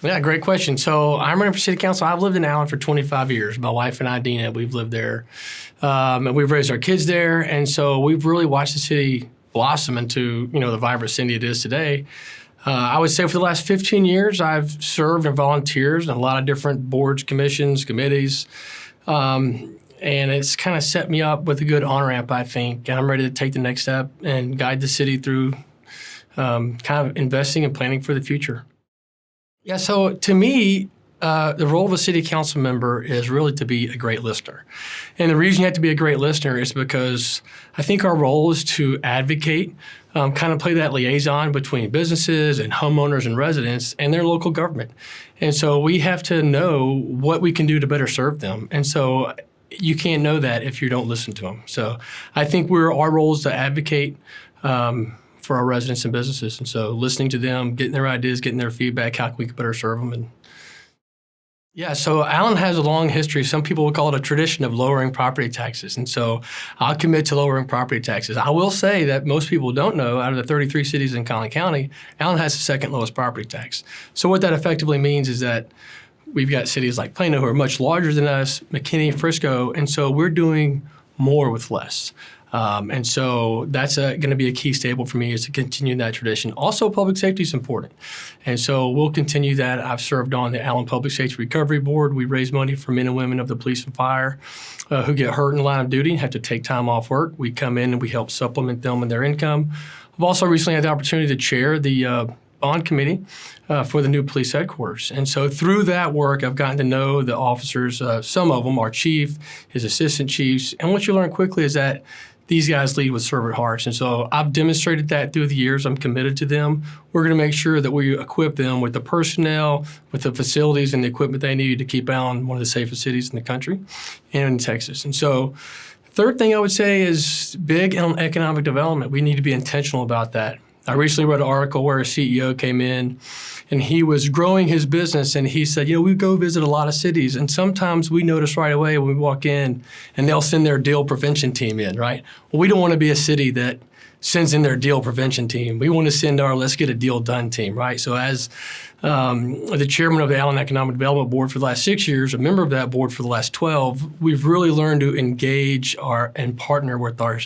Yeah, great question. So I'm running for city council. I've lived in Allen for 25 years. My wife and I, Dina, we've lived there. And we've raised our kids there. And so we've really watched the city blossom into, the vibrant city it is today. I would say for the last 15 years, I've served and volunteered in a lot of different boards, commissions, committees. And it's kind of set me up with a good on-ramp, I think. And I'm ready to take the next step and guide the city through kind of investing and planning for the future. Yeah, so to me, the role of a city council member is really to be a great listener. And the reason you have to be a great listener is because I think our role is to advocate, kind of play that liaison between businesses and homeowners and residents and their local government. And so we have to know what we can do to better serve them. And so you can't know that if you don't listen to them. So I think our role is to advocate for our residents and businesses. And so listening to them, getting their ideas, getting their feedback, how we can better serve them. And yeah, so Allen has a long history. Some people would call it a tradition of lowering property taxes. And so I'll commit to lowering property taxes. I will say that most people don't know, out of the 33 cities in Collin County, Allen has the second lowest property tax. So what that effectively means is that we've got cities like Plano who are much larger than us, McKinney, Frisco, and so we're doing more with less. And so that's going to be a key staple for me, is to continue that tradition. Also, public safety is important. And so we'll continue that. I've served on the Allen Public Safety Recovery Board. We raise money for men and women of the police and fire who get hurt in the line of duty and have to take time off work. We come in and we help supplement them in their income. I've also recently had the opportunity to chair the bond committee for the new police headquarters. And so through that work, I've gotten to know the officers, some of them, our chief, his assistant chiefs. And what you learn quickly is that these guys lead with servant hearts. And so I've demonstrated that through the years. I'm committed to them. We're going to make sure that we equip them with the personnel, with the facilities and the equipment they need to keep Allen one of the safest cities in the country and in Texas. And so third thing I would say is big on economic development. We need to be intentional about that. I recently read an article where a CEO came in and he was growing his business, and he said, we go visit a lot of cities, and sometimes we notice right away when we walk in and they'll send their deal prevention team in, right? Well, we don't want to be a city that sends in their deal prevention team. We want to send our let's get a deal done team, right? So as the chairman of the Allen Economic Development Board for the last 6 years, a member of that board for the last 12, we've really learned to engage and partner with our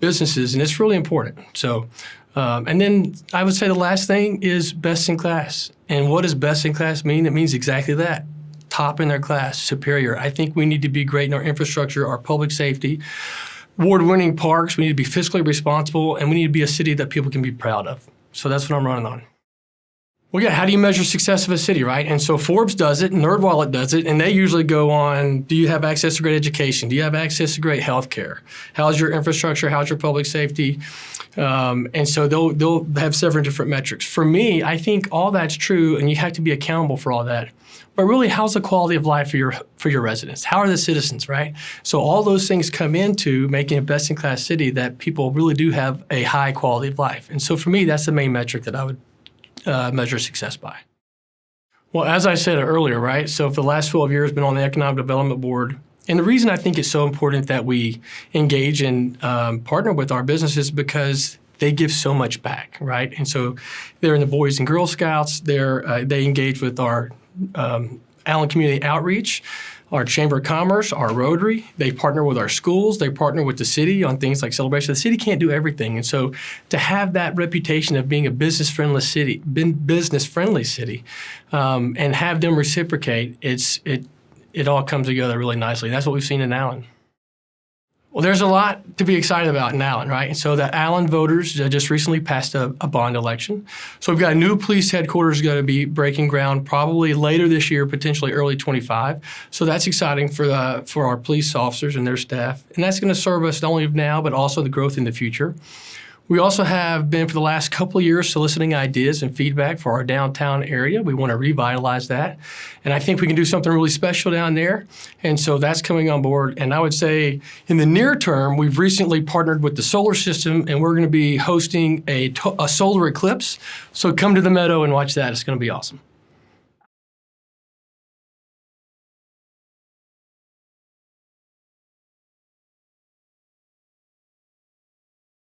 businesses, and it's really important. So. And then I would say the last thing is best in class. And what does best in class mean? It means exactly that. Top in their class, superior. I think we need to be great in our infrastructure, our public safety, award-winning parks. We need to be fiscally responsible, and we need to be a city that people can be proud of. So that's what I'm running on. Well, yeah, how do you measure success of a city, right? And so Forbes does it, NerdWallet does it, and they usually go on, do you have access to great education? Do you have access to great health care? How's your infrastructure? How's your public safety? And so they'll have several different metrics. For me, I think all that's true, and you have to be accountable for all that. But really, how's the quality of life for your residents? How are the citizens, right? So all those things come into making a best-in-class city that people really do have a high quality of life. And so for me, that's the main metric that I would measure success by. Well, as I said earlier, right, so for the last 12 years, I've been on the Economic Development Board. And the reason I think it's so important that we engage and partner with our businesses is because they give so much back, right? And so they're in the Boys and Girl Scouts. They engage with our Allen Community Outreach, our Chamber of Commerce, our Rotary. They partner with our schools. They partner with the city on things like celebration. The city can't do everything. And so to have that reputation of being a business-friendly city, and have them reciprocate, it all comes together really nicely. That's what we've seen in Allen. Well, there's a lot to be excited about in Allen, right? And so the Allen voters just recently passed a bond election. So we've got a new police headquarters going to be breaking ground probably later this year, potentially early 25. So that's exciting for our police officers and their staff. And that's going to serve us not only now, but also the growth in the future. We also have been for the last couple of years soliciting ideas and feedback for our downtown area. We want to revitalize that. And I think we can do something really special down there. And so that's coming on board. And I would say in the near term, we've recently partnered with the solar system, and we're going to be hosting a solar eclipse. So come to the Meadow and watch that. It's going to be awesome.